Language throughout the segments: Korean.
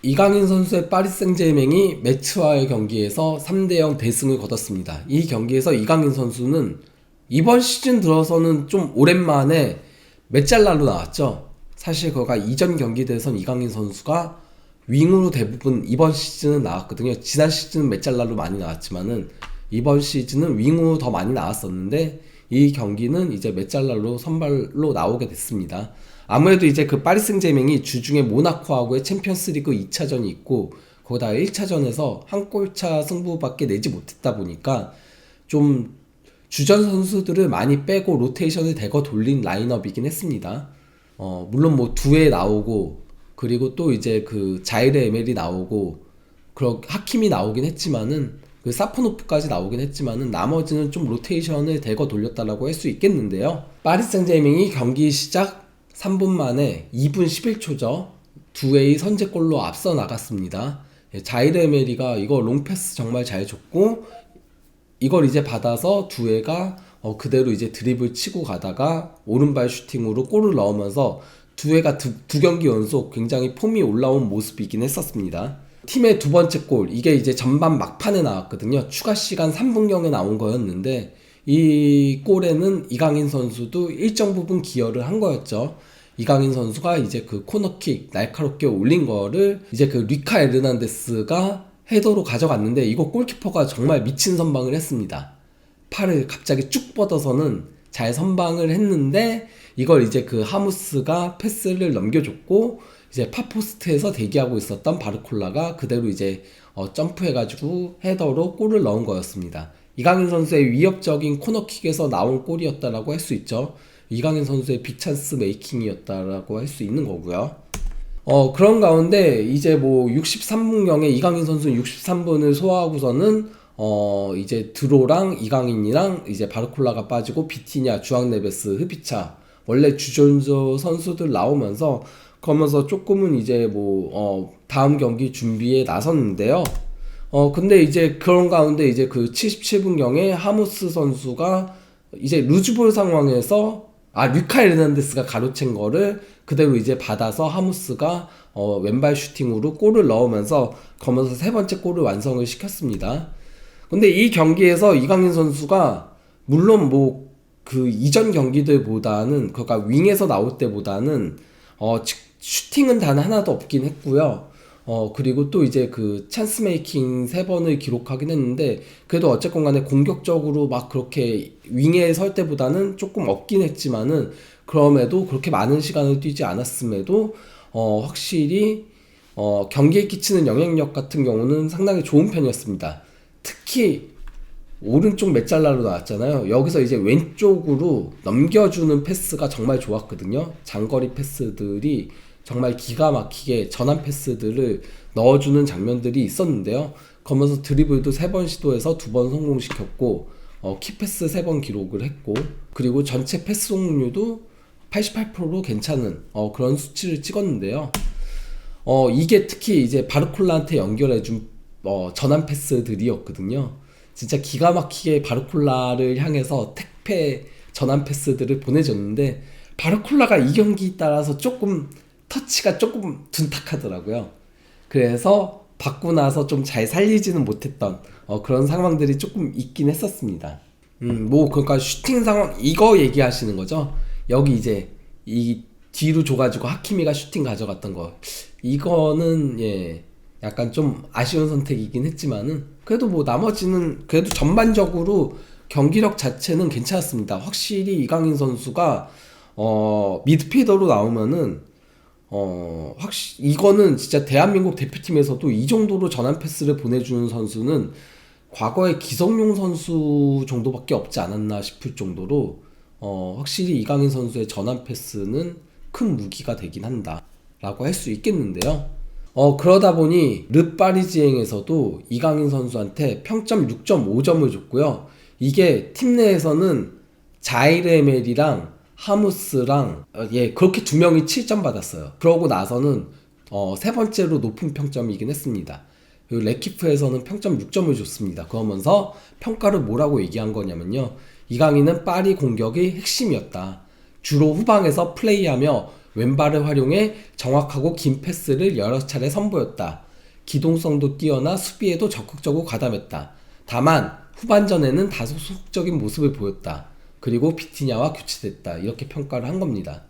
이강인 선수의 파리 생제르맹이 매츠와의 경기에서 3대0 대승을 거뒀습니다. 이 경기에서 이강인 선수는 이번 시즌 들어서는 좀 오랜만에 메짤라로 나왔죠. 사실 그가 이전 경기들에선 이강인 선수가 윙으로 대부분 이번 시즌은 나왔거든요. 지난 시즌은 메짤라로 많이 나왔지만은 이번 시즌은 윙으로 더 많이 나왔었는데 이 경기는 이제 메짤라로 선발로 나오게 됐습니다. 아무래도 이제 그 파리 생제르맹이 주중에 모나코하고의 챔피언스리그 2차전이 있고 거기다가 1차전에서 한 골차 승부밖에 내지 못했다 보니까 좀 주전 선수들을 많이 빼고 로테이션을 대거 돌린 라인업이긴 했습니다. 물론 뭐 두에 나오고 그리고 또 이제 그 자이르 에멜이 나오고 그런 하킴이 나오긴 했지만은 그 사포노프까지 나오긴 했지만은 나머지는 좀 로테이션을 대거 돌렸다라고 할 수 있겠는데요. 파리 생제르맹이 경기 시작 3분 만에 2분 11초죠. 두웨이 선제골로 앞서 나갔습니다. 자이르 에메리가 이거 롱패스 정말 잘 줬고 이걸 이제 받아서 두웨가 그대로 이제 드리블 치고 가다가 오른발 슈팅으로 골을 넣으면서 두웨가 두 경기 연속 굉장히 폼이 올라온 모습이긴 했었습니다. 팀의 두 번째 골, 이게 이제 전반 막판에 나왔거든요. 추가 시간 3분경에 나온 거였는데 이 골에는 이강인 선수도 일정 부분 기여를 한 거였죠. 이강인 선수가 이제 그 코너킥 날카롭게 올린 거를 이제 그 리카 에르난데스가 헤더로 가져갔는데 이거 골키퍼가 정말 미친 선방을 했습니다. 팔을 갑자기 쭉 뻗어서는 잘 선방을 했는데 이걸 이제 그 하무스가 패스를 넘겨줬고 이제 파포스트에서 대기하고 있었던 바르콜라가 그대로 이제 점프해가지고 헤더로 골을 넣은 거였습니다. 이강인 선수의 위협적인 코너킥에서 나온 골이었다라고 할 수 있죠. 이강인 선수의 빅찬스 메이킹이었다라고 할 수 있는 거고요. 그런 가운데 이제 뭐 63분경에 이강인 선수는 63분을 소화하고서는 이제 드로랑 이강인이랑 이제 바르콜라가 빠지고 비티냐, 주앙네베스, 흐비차 원래 주전조 선수들 나오면서 그러면서 조금은 이제 뭐 다음 경기 준비에 나섰는데요. 근데 이제 그런 가운데 이제 그 77분경에 하무스 선수가 이제 루즈볼 상황에서 리카 에르난데스가 가로챈 거를 그대로 이제 받아서 하무스가 왼발 슈팅으로 골을 넣으면서 거면서 세 번째 골을 완성을 시켰습니다. 근데 이 경기에서 이강인 선수가 물론 뭐 그 이전 경기들보다는 그러니까 윙에서 나올 때보다는 슈팅은 단 하나도 없긴 했고요. 그리고 또 이제 그 찬스 메이킹 3번을 기록하긴 했는데 그래도 어쨌건 간에 공격적으로 막 그렇게 윙에 설 때보다는 조금 없긴 했지만은 그럼에도 그렇게 많은 시간을 뛰지 않았음에도 확실히 경기에 끼치는 영향력 같은 경우는 상당히 좋은 편이었습니다. 특히 오른쪽 메짤라로 나왔잖아요. 여기서 이제 왼쪽으로 넘겨주는 패스가 정말 좋았거든요. 장거리 패스들이 정말 기가 막히게 전환 패스들을 넣어주는 장면들이 있었는데요. 그러면서 드리블도 3번 시도해서 2번 성공시켰고 키패스 3번 기록을 했고 그리고 전체 패스 성공률도 88%로 괜찮은 그런 수치를 찍었는데요. 이게 특히 이제 바르콜라한테 연결해준 전환 패스들이었거든요. 진짜 기가 막히게 바르콜라를 향해서 택배 전환 패스들을 보내줬는데 바르콜라가 이 경기 따라서 조금 터치가 조금 둔탁하더라고요. 그래서 받고 나서 좀 잘 살리지는 못했던 그런 상황들이 조금 있긴 했었습니다. 뭐 그러니까 슈팅 상황 이거 얘기하시는 거죠? 여기 이제 이 뒤로 줘가지고 하키미가 슈팅 가져갔던 거 이거는 약간 좀 아쉬운 선택이긴 했지만은 그래도 뭐 나머지는 그래도 전반적으로 경기력 자체는 괜찮았습니다. 확실히 이강인 선수가 미드필더로 나오면은 확실히 이거는 진짜 대한민국 대표팀에서도 이 정도로 전환 패스를 보내주는 선수는 과거의 기성용 선수 정도밖에 없지 않았나 싶을 정도로 확실히 이강인 선수의 전환 패스는 큰 무기가 되긴 한다 라고 할 수 있겠는데요. 그러다 보니 르파리지앵에서도 이강인 선수한테 평점 6.5점을 줬고요. 이게 팀 내에서는 자이르 에멜이랑 하무스랑 그렇게 두 명이 7점 받았어요. 그러고 나서는 세 번째로 높은 평점이긴 했습니다. 그리고 레키프에서는 평점 6점을 줬습니다. 그러면서 평가를 뭐라고 얘기한 거냐면요. 이강인은 파리 공격의 핵심이었다. 주로 후방에서 플레이하며 왼발을 활용해 정확하고 긴 패스를 여러 차례 선보였다. 기동성도 뛰어나 수비에도 적극적으로 가담했다. 다만 후반전에는 다소 소극적인 모습을 보였다. 그리고 비티냐와 교체됐다. 이렇게 평가를 한 겁니다.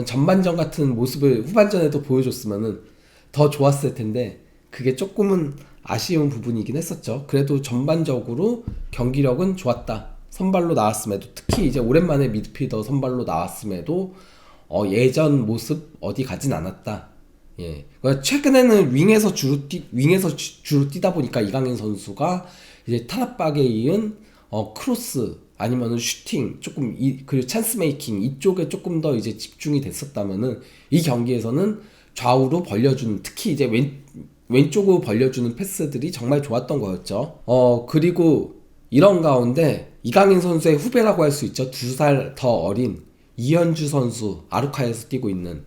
전반전 같은 모습을 후반전에도 보여줬으면 더 좋았을 텐데 그게 조금은 아쉬운 부분이긴 했었죠. 그래도 전반적으로 경기력은 좋았다. 선발로 나왔음에도, 특히 이제 오랜만에 미드필더 선발로 나왔음에도 예전 모습 어디 가진 않았다. 예. 그러니까 최근에는 윙에서 주로 뛰다 보니까 이강인 선수가 이제 타락박에 이은 크로스 아니면은 슈팅 조금 그리고 찬스 메이킹 이쪽에 조금 더 이제 집중이 됐었다면은 이 경기에서는 좌우로 벌려주는, 특히 이제 왼쪽으로 벌려주는 패스들이 정말 좋았던 거였죠. 그리고 이런 가운데 이강인 선수의 후배라고 할 수 있죠. 2살 더 어린 이현주 선수, 아루카에서 뛰고 있는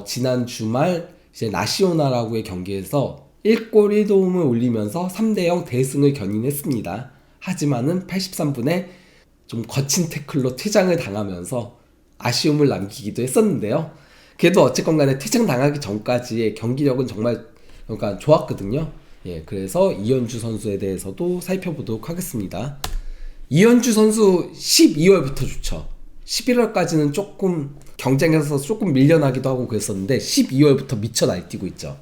지난 주말 이제 나시오나라고의 경기에서 1골 1도움을 올리면서 3대0 대승을 견인했습니다. 하지만은 83분에 좀 거친 태클로 퇴장을 당하면서 아쉬움을 남기기도 했었는데요. 그래도 어쨌건 간에 퇴장 당하기 전까지의 경기력은 정말 그러니까 좋았거든요. 예, 그래서 이현주 선수에 대해서도 살펴보도록 하겠습니다. 이현주 선수 12월부터 좋죠. 11월까지는 조금 경쟁에서 조금 밀려나기도 하고 그랬었는데 12월부터 미쳐 날뛰고 있죠.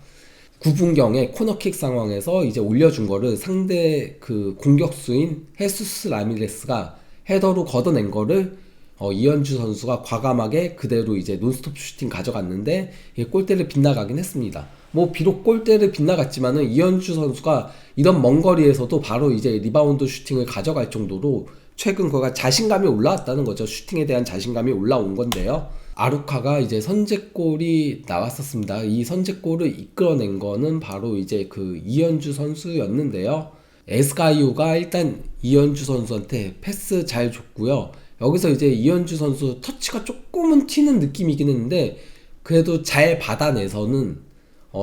9분경에 코너킥 상황에서 이제 올려준 거를 상대 그 공격수인 헤수스 라미레스가 헤더로 걷어낸 거를 이현주 선수가 과감하게 그대로 이제 논스톱 슈팅 가져갔는데 골대를 빗나가긴 했습니다. 뭐 비록 골대를 빗나갔지만은 이현주 선수가 이런 먼 거리에서도 바로 이제 리바운드 슈팅을 가져갈 정도로 최근 그가 자신감이 올라왔다는 거죠. 슈팅에 대한 자신감이 올라온 건데요. 아루카가 이제 선제골이 나왔었습니다. 이 선제골을 이끌어낸 거는 바로 이제 그 이현주 선수였는데요. 에스가이오가 일단 이현주 선수한테 패스 잘 줬고요. 여기서 이제 이현주 선수 터치가 조금은 튀는 느낌이긴 했는데 그래도 잘 받아내서는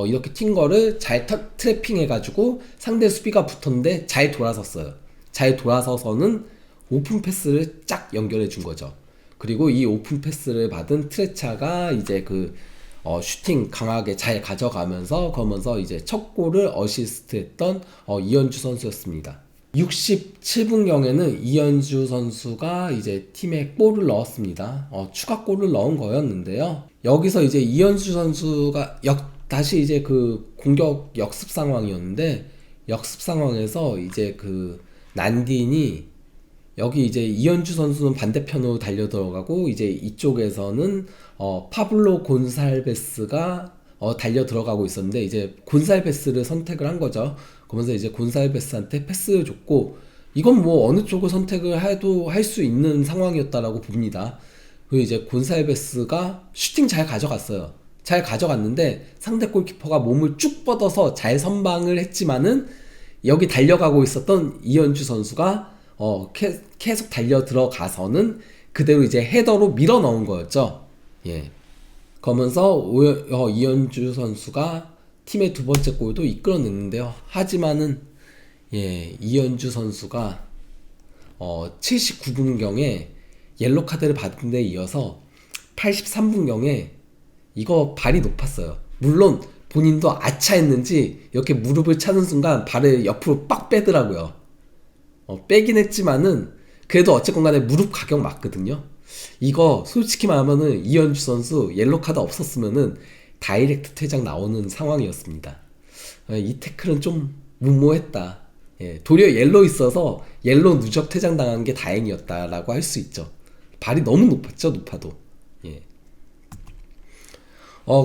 이렇게 튄 거를 잘 트래핑 해가지고 상대 수비가 붙었는데 잘 돌아섰어요. 잘 돌아서서는 오픈 패스를 쫙 연결해 준 거죠. 그리고 이 오픈 패스를 받은 트레차가 이제 그 슈팅 강하게 잘 가져가면서 그러면서 이제 첫 골을 어시스트했던 이현주 선수였습니다. 67분경에는 이현주 선수가 이제 팀에 골을 넣었습니다. 추가골을 넣은 거였는데요. 여기서 이제 이현주 선수가 다시 이제 그 공격 역습 상황이었는데 역습 상황에서 이제 그 난딘이 여기 이제 이현주 선수는 반대편으로 달려 들어가고 이제 이쪽에서는 파블로 곤살베스가 달려 들어가고 있었는데 이제 곤살베스를 선택을 한 거죠. 그러면서 이제 곤살베스한테 패스를 줬고 이건 뭐 어느 쪽을 선택을 해도 할 수 있는 상황이었다라고 봅니다. 그리고 이제 곤살베스가 슈팅 잘 가져갔어요. 잘 가져갔는데 상대 골키퍼가 몸을 쭉 뻗어서 잘 선방을 했지만은 여기 달려가고 있었던 이현주 선수가 계속 달려 들어가서는 그대로 이제 헤더로 밀어 넣은 거였죠. 예. 그러면서 이현주 선수가 팀의 두 번째 골도 이끌어냈는데요. 하지만은 이현주 선수가 79분경에 옐로 카드를 받은 데 이어서 83분경에 이거 발이 높았어요. 물론 본인도 아차했는지 이렇게 무릎을 차는 순간 발을 옆으로 빡 빼더라고요. 빼긴 했지만은 그래도 어쨌건 간에 무릎 가격 맞거든요. 이거 솔직히 말하면은 이현주 선수 옐로 카드 없었으면은 다이렉트 퇴장 나오는 상황이었습니다. 이 태클은 좀 무모했다. 도리어 옐로 있어서 옐로 누적 퇴장 당한 게 다행이었다라고 할 수 있죠. 발이 너무 높았죠, 높아도.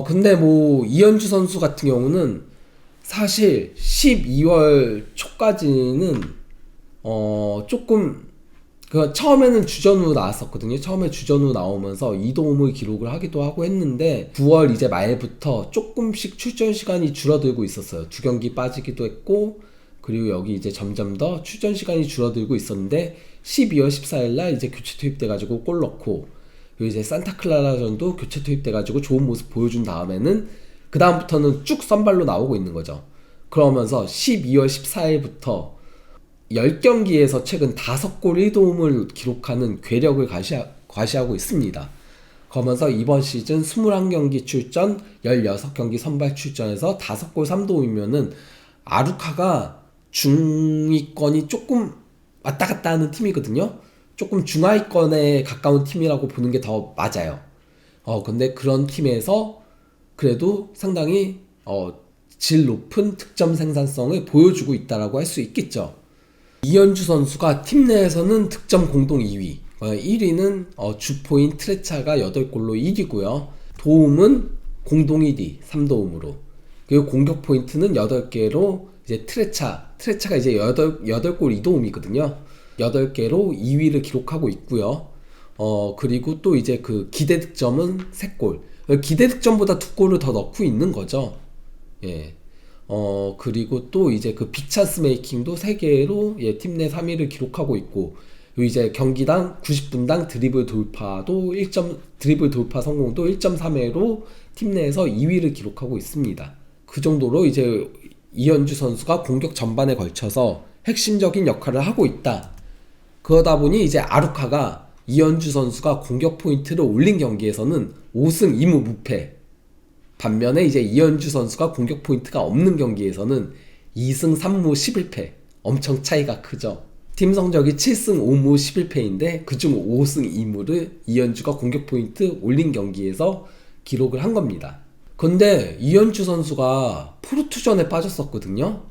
근데 뭐 이현주 선수 같은 경우는 사실 12월 초까지는 조금 처음에는 주전으로 나왔었거든요. 처음에 주전으로 나오면서 2도움을 기록을 하기도 하고 했는데 9월 이제 말부터 조금씩 출전 시간이 줄어들고 있었어요. 2경기 빠지기도 했고 그리고 여기 이제 점점 더 출전 시간이 줄어들고 있었는데 12월 14일날 이제 교체 투입돼가지고 골 넣고 그리고 이제 산타클라라전도 교체 투입돼가지고 좋은 모습 보여준 다음에는 그 다음부터는 쭉 선발로 나오고 있는 거죠. 그러면서 12월 14일부터 10경기에서 최근 5골 1도움을 기록하는 괴력을 과시하고 있습니다. 그러면서 이번 시즌 21경기 출전, 16경기 선발 출전해서 5골 3도움이면은 아루카가 중위권이 조금 왔다 갔다 하는 팀이거든요. 조금 중하위권에 가까운 팀이라고 보는 게 더 맞아요. 근데 그런 팀에서 그래도 상당히 질 높은 득점 생산성을 보여주고 있다라고 할 수 있겠죠. 이현주 선수가 팀 내에서는 득점 공동 2위, 1위는 주포인 트레차가 8골로 1위고요. 도움은 공동 1위, 3도움으로. 그리고 공격 포인트는 8개로 이제 트레차가 이제 8골 2도움이거든요. 8개로 2위를 기록하고 있고요. 그리고 또 이제 그 기대 득점은 3골. 기대 득점보다 2골을 더 넣고 있는 거죠. 예. 그리고 또 이제 그 빅찬스 메이킹도 3개로 팀 내 3위를 기록하고 있고, 이제 경기당 90분당 드리블 돌파 성공도 1.3회로 팀 내에서 2위를 기록하고 있습니다. 그 정도로 이제 이현주 선수가 공격 전반에 걸쳐서 핵심적인 역할을 하고 있다. 그러다 보니 이제 아루카가 이현주 선수가 공격 포인트를 올린 경기에서는 5승 2무 무패, 반면에 이제 이현주 선수가 공격 포인트가 없는 경기에서는 2승 3무 11패, 엄청 차이가 크죠. 팀 성적이 7승 5무 11패인데 그중 5승 2무를 이현주가 공격 포인트 올린 경기에서 기록을 한 겁니다. 근데 이현주 선수가 포르투전에 빠졌었거든요.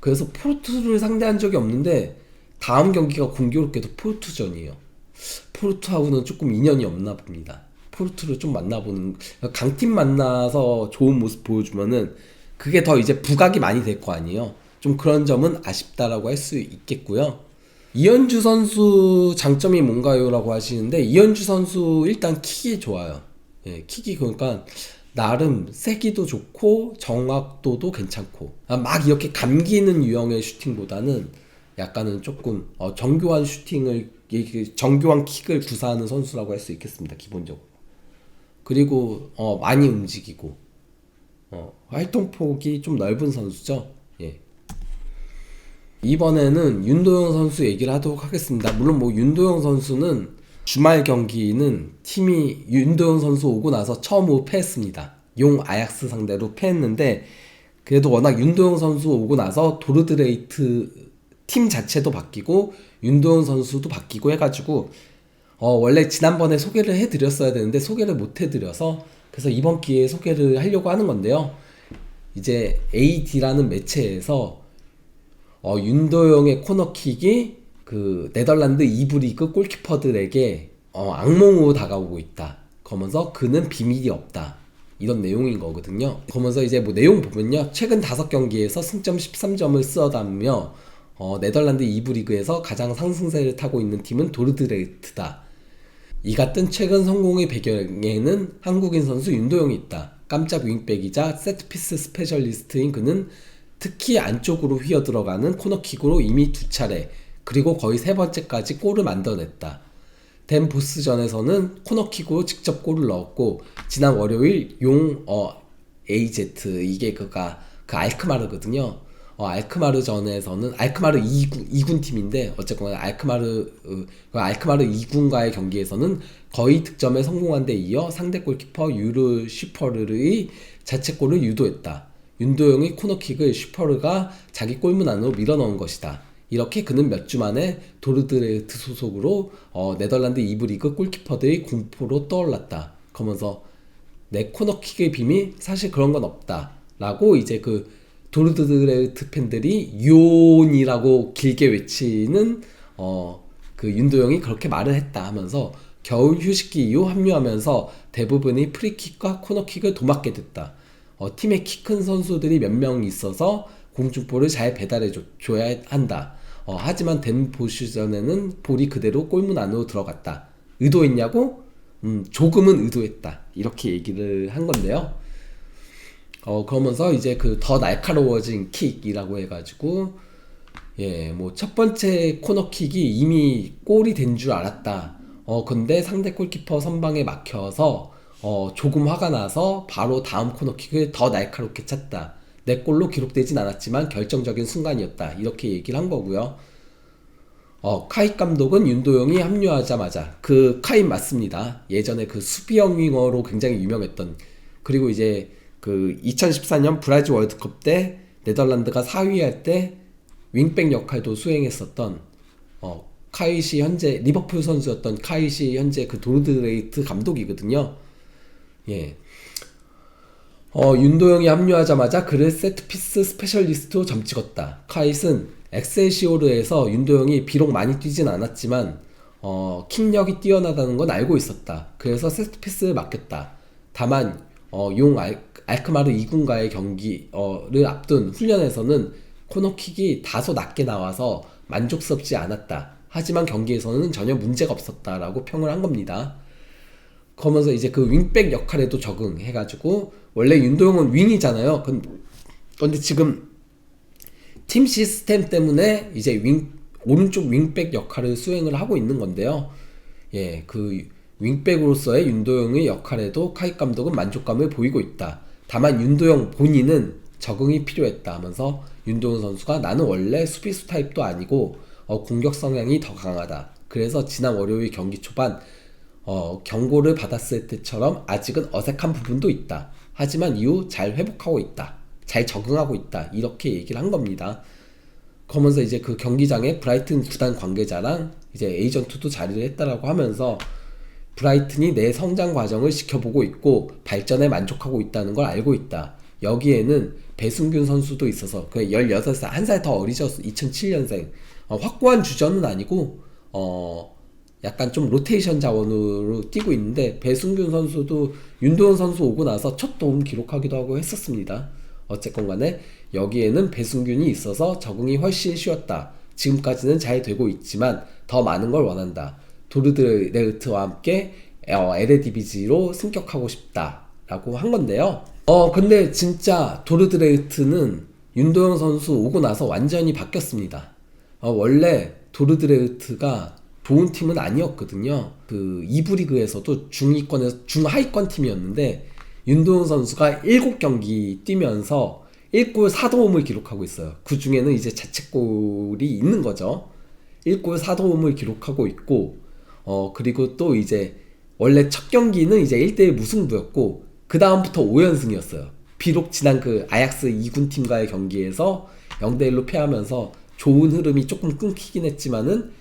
그래서 포르투를 상대한 적이 없는데 다음 경기가 공교롭게도 포르투전이에요. 포르투하고는 조금 인연이 없나 봅니다. 포르투를 좀 만나보는, 강팀 만나서 좋은 모습 보여주면은 그게 더 이제 부각이 많이 될 거 아니에요. 좀 그런 점은 아쉽다라고 할 수 있겠고요. 이현주 선수 장점이 뭔가요? 라고 하시는데, 이현주 선수 일단 킥이 좋아요. 예, 킥이 그러니까 나름 세기도 좋고 정확도도 괜찮고, 막 이렇게 감기는 유형의 슈팅보다는 약간은 조금 정교한 슈팅을, 정교한 킥을 구사하는 선수라고 할 수 있겠습니다. 기본적으로. 그리고 많이 움직이고 활동폭이 좀 넓은 선수죠. 예. 이번에는 윤도영 선수 얘기를 하도록 하겠습니다. 물론 뭐 윤도영 선수는 주말 경기는 팀이 윤도영 선수 오고 나서 처음으로 패했습니다. 용 아약스 상대로 패했는데, 그래도 워낙 윤도영 선수 오고 나서 도르드레이트 팀 자체도 바뀌고 윤도영 선수도 바뀌고 해가지고 원래 지난번에 소개를 해드렸어야 되는데 소개를 못 해드려서, 그래서 이번 기회에 소개를 하려고 하는 건데요. 이제 AD라는 매체에서 윤도영의 코너킥이 그 네덜란드 2부 리그 골키퍼들에게 악몽으로 다가오고 있다. 그러면서 그는 비밀이 없다. 이런 내용인 거거든요. 그러면서 이제 뭐 내용 보면요. 최근 5경기에서 승점 13점을 쓸어 담으며 네덜란드 2부 리그에서 가장 상승세를 타고 있는 팀은 도르드레이트다. 이 같은 최근 성공의 배경에는 한국인 선수 윤도영이 있다. 깜짝 윙백이자 세트피스 스페셜리스트인 그는 특히 안쪽으로 휘어 들어가는 코너킥으로 이미 2차례, 그리고 거의 3번째까지 골을 만들어냈다. 덴 보스전에서는 코너킥으로 직접 골을 넣었고, 지난 월요일 용 AZ, 이게 그 알크마르거든요. 알크마르전에서는 알크마르 2군 팀인데, 어쨌거나 알크마르 2군과의 경기에서는 거의 득점에 성공한 데 이어 상대 골키퍼 유르 슈퍼르의 자책골을 유도했다. 윤도영의 코너킥을 슈퍼르가 자기 골문 안으로 밀어넣은 것이다. 이렇게 그는 몇 주 만에 도르드레이트 소속으로 네덜란드 2부 리그 골키퍼들의 공포로 떠올랐다. 그러면서 내 코너킥의 비밀? 사실 그런 건 없다. 라고 이제 그 도르드레이트 팬들이 유온이라고 길게 외치는 그 윤도영이 그렇게 말을 했다 하면서 겨울 휴식기 이후 합류하면서 대부분의 프리킥과 코너킥을 도맡게 됐다. 팀에 키 큰 선수들이 몇 명 있어서 공중볼을 잘 배달해 줘야 한다. 하지만 덴 보시전에는 볼이 그대로 골문 안으로 들어갔다. 의도했냐고? 조금은 의도했다. 이렇게 얘기를 한 건데요. 그러면서 이제 그 더 날카로워진 킥이라고 해가지고, 예, 뭐 첫 번째 코너킥이 이미 골이 된 줄 알았다. 근데 상대 골키퍼 선방에 막혀서 조금 화가 나서 바로 다음 코너킥을 더 날카롭게 찼다. 내 골로 기록되진 않았지만 결정적인 순간이었다. 이렇게 얘기를 한 거고요. 카이 감독은 윤도영이 합류하자마자 그 카이 맞습니다. 예전에 그 수비형 윙어로 굉장히 유명했던 그리고 이제 그 2014년 브라질 월드컵 때 네덜란드가 4위 할 때 윙백 역할도 수행했었던 카이시 현재 리버풀 선수였던 카이시 현재 그 도르드레이트 감독이거든요. 예. 윤도영이 합류하자마자 그를 세트피스 스페셜리스트로 점찍었다. 카잇은 엑셀시오르에서 윤도영이 비록 많이 뛰진 않았지만 킥력이 뛰어나다는 건 알고 있었다. 그래서 세트피스를 맡겼다. 다만 용 알크마르 2군과의 경기를 앞둔 훈련에서는 코너킥이 다소 낮게 나와서 만족스럽지 않았다. 하지만 경기에서는 전혀 문제가 없었다라고 평을 한 겁니다. 그러면서 이제 그 윙백 역할에도 적응해가지고 원래 윤도영은 윙이잖아요. 근데 지금 팀 시스템 때문에 이제 오른쪽 윙백 역할을 수행을 하고 있는 건데요. 예, 그 윙백으로서의 윤도영의 역할에도 카이 감독은 만족감을 보이고 있다. 다만 윤도영 본인은 적응이 필요했다 하면서 윤도영 선수가 나는 원래 수비수 타입도 아니고 공격 성향이 더 강하다. 그래서 지난 월요일 경기 초반 경고를 받았을 때처럼 아직은 어색한 부분도 있다. 하지만 이후 잘 회복하고 있다. 잘 적응하고 있다. 이렇게 얘기를 한 겁니다. 그러면서 이제 그 경기장에 브라이튼 구단 관계자랑 이제 에이전트도 자리를 했다라고 하면서 브라이튼이 내 성장 과정을 지켜보고 있고 발전에 만족하고 있다는 걸 알고 있다. 여기에는 배승균 선수도 있어서 그 16살, 한 살 더 어리죠. 2007년생. 확고한 주전은 아니고 약간 좀 로테이션 자원으로 뛰고 있는데 배승균 선수도 윤도현 선수 오고 나서 첫 도움 기록하기도 하고 했었습니다. 어쨌건 간에 여기에는 배승균이 있어서 적응이 훨씬 쉬웠다. 지금까지는 잘 되고 있지만 더 많은 걸 원한다. 도르드레흐트와 함께 에레디비지로 승격하고 싶다 라고 한 건데요. 근데 진짜 도르드레흐트는 윤도현 선수 오고 나서 완전히 바뀌었습니다. 원래 도르드레흐트가 좋은 팀은 아니었거든요. 그 2부 리그에서도 중하위권 팀이었는데 윤도현 선수가 7경기 뛰면서 1골 4도움을 기록하고 있어요. 그 중에는 이제 자책골이 있는 거죠. 1골 4도움을 기록하고 있고 그리고 또 이제 원래 첫 경기는 이제 1대1 무승부였고 그 다음부터 5연승이었어요. 비록 지난 그 아약스 2군 팀과의 경기에서 0대1로 패하면서 좋은 흐름이 조금 끊기긴 했지만은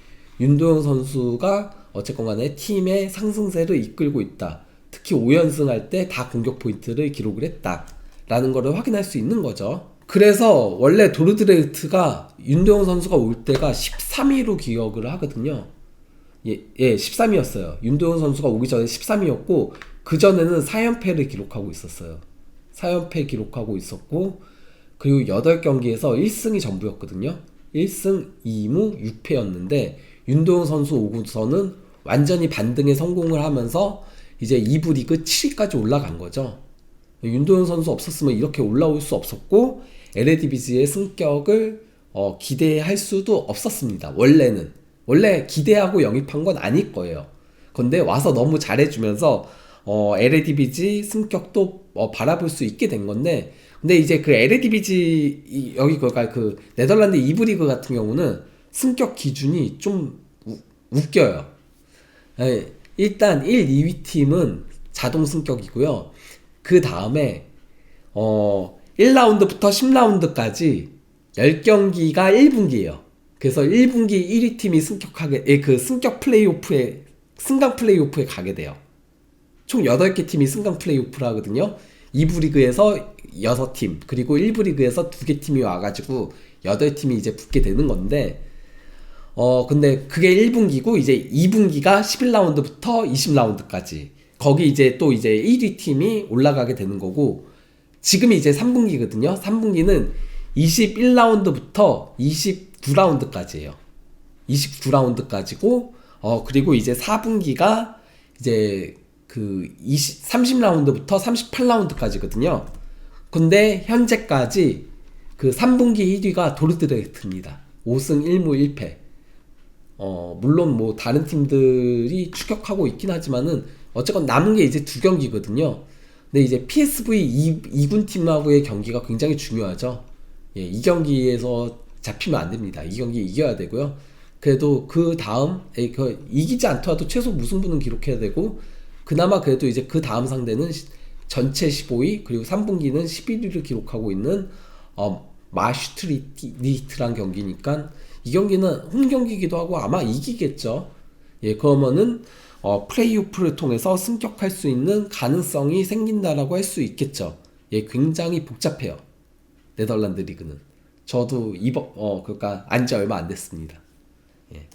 윤도현 선수가 어쨌건 간에 팀의 상승세를 이끌고 있다. 특히 5연승 할 때 다 공격 포인트를 기록을 했다. 라는 거를 확인할 수 있는 거죠. 그래서 원래 도르드레흐트가 윤도현 선수가 올 때가 13위로 기억을 하거든요. 예, 13위였어요. 윤도현 선수가 오기 전에 13위였고 그 전에는 4연패를 기록하고 있었어요. 4연패 기록하고 있었고 그리고 8경기에서 1승이 전부였거든요. 1승 2무 6패였는데 윤도현 선수 오고서는 완전히 반등에 성공을 하면서 이제 2부 리그 7위까지 올라간 거죠. 윤도현 선수 없었으면 이렇게 올라올 수 없었고 에레디비지의 승격을 기대할 수도 없었습니다. 원래 기대하고 영입한 건 아닐 거예요. 근데 와서 너무 잘해주면서 에레디비지 승격도 바라볼 수 있게 된 건데 근데 이제 그 에레디비지 여기 그 네덜란드 2부 리그 같은 경우는 승격 기준이 좀 웃겨요. 일단 1, 2위 팀은 자동 승격이고요. 그 다음에 1라운드부터 10라운드까지 10경기가 1분기예요. 그래서 1분기 1위 팀이 승격하게 그 승강 플레이오프에 가게 돼요. 총 8개 팀이 승강 플레이오프를 하거든요. 2부 리그에서 6팀 그리고 1부 리그에서 2개 팀이 와가지고 8팀이 이제 붙게 되는 건데 근데 그게 1분기고 이제 2분기가 11라운드부터 20라운드까지 거기 이제 또 이제 1위 팀이 올라가게 되는 거고 지금이 이제 3분기거든요. 3분기는 21라운드부터 29라운드까지예요. 29라운드까지고 그리고 이제 4분기가 이제 그 30라운드부터 38라운드까지거든요. 근데 현재까지 그 3분기 1위가 도르드레흐트입니다. 5승 1무 1패. 물론 뭐 다른 팀들이 추격하고 있긴 하지만은 어쨌건 남은 게 이제 2경기거든요. 근데 이제 PSV 2군 팀하고의 경기가 굉장히 중요하죠. 예, 이 경기에서 잡히면 안 됩니다. 이 경기 이겨야 되고요. 그래도 그 다음 이기지 않더라도 최소 무승부는 기록해야 되고 그나마 그래도 이제 그 다음 상대는 전체 15위 그리고 3분기는 11위를 기록하고 있는 마슈트리트란 경기니까 이 경기는 홈 경기이기도 하고 아마 이기겠죠. 예, 그러면은 플레이오프를 통해서 승격할 수 있는 가능성이 생긴다라고 할 수 있겠죠. 예, 굉장히 복잡해요. 네덜란드 리그는. 저도 그러니까 안지 얼마 안 됐습니다. 예.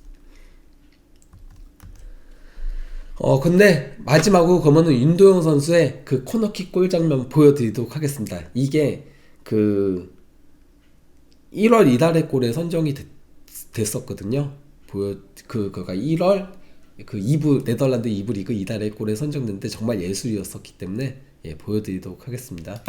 근데 마지막으로 그러면은 윤도영 선수의 그 코너킥 골 장면 보여드리도록 하겠습니다. 이게 그 1월 이달의 골에 선정이 됐었거든요. 그니까 1월 그 2부 네덜란드 2부 리그 이달의 골에 선정됐는데 정말 예술이었었기 때문에 예, 보여드리도록 하겠습니다.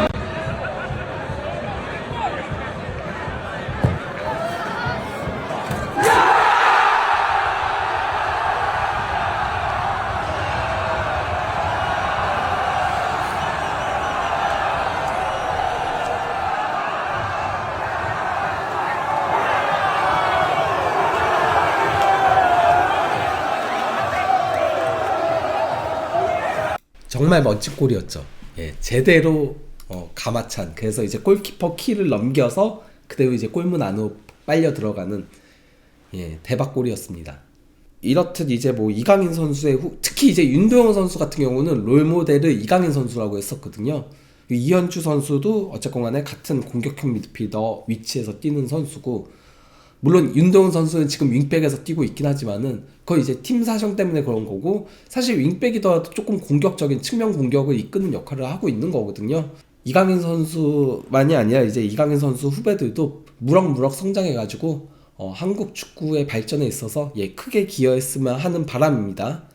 정말 멋진 골이었죠. 예, 제대로 가마찬. 그래서 이제 골키퍼 키를 넘겨서 그대로 이제 골문 안으로 빨려 들어가는 예, 대박골이었습니다. 이렇듯 이제 뭐 이강인 선수의 특히 이제 윤도영 선수 같은 경우는 롤모델을 이강인 선수라고 했었거든요. 이현주 선수도 어쨌건 간에 같은 공격형 미드필더 위치에서 뛰는 선수고 물론 윤도영 선수는 지금 윙백에서 뛰고 있긴 하지만은 그건 이제 팀 사정 때문에 그런 거고 사실 윙백이더라도 조금 공격적인 측면 공격을 이끄는 역할을 하고 있는 거거든요. 이강인 선수만이 아니라 이제 이강인 선수 후배들도 무럭무럭 성장해가지고 한국 축구의 발전에 있어서 예, 크게 기여했으면 하는 바람입니다.